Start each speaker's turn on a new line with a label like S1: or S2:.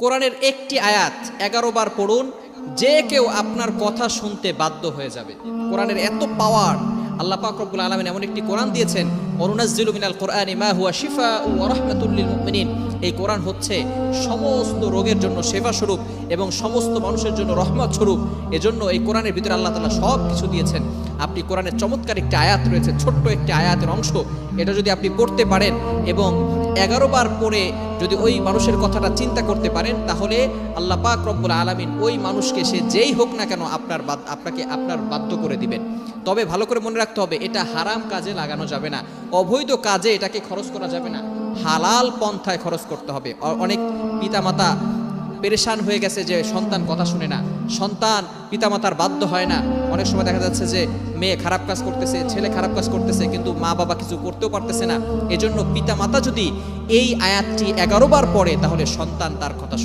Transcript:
S1: কোরআনের একটি আয়াত 11 বার পড়ুন, যে কেউ আপনার কথা শুনতে বাধ্য হয়ে যাবে। কোরআনের এত পাওয়ার, আল্লাহ পাক রব্বুল আলামিন এমন একটি কোরআন দিয়েছেন, ওয়ানুনাজ্জিলু মিনাল কোরআনি মা হুয়া শিফাউ ওয়া রাহমাতুল লিল মুমিনিন। এই কোরআন হচ্ছে সমস্ত রোগের জন্য সেবা স্বরূপ এবং সমস্ত মানুষের জন্য রহমত স্বরূপ। এজন্য এই কোরআনের ভিতরে আল্লাহ তাআলা সব কিছু দিয়েছেন। আপনি কোরআনের চমৎকার একটি আয়াত রয়েছে, ছোট্ট একটি আয়াতের অংশ, এটা যদি আপনি পড়তে পারেন এবং 11 বার পড়ে যদি ওই মানুষের কথাটা চিন্তা করতে পারেন, তাহলে আল্লাহ পাক রব্বুল আলামিন ওই মানুষকে, সে যেই হোক না কেন, আপনাকে বাধ্য করে দিবেন। তবে ভালো করে মনে রাখতে হবে, এটা হারাম কাজে লাগানো যাবে না, অবৈধ কাজে এটাকে খরচ করা যাবে না, হালাল পন্থায় খরচ করতে হবে। অনেক পিতামাতা পেরেশান হয়ে গেছে যে সন্তান কথা শুনে না, সন্তান পিতামাতার বাধ্য হয় না। অনেক সময় দেখা যাচ্ছে যে মেয়ে খারাপ কাজ করতেছে, ছেলে খারাপ কাজ করতেছে, কিন্তু মা বাবা কিছু করতেও পারতেছে না। এজন্য পিতামাতা যদি এই আয়াতটি 11 বার পড়ে, তাহলে সন্তান তার কথা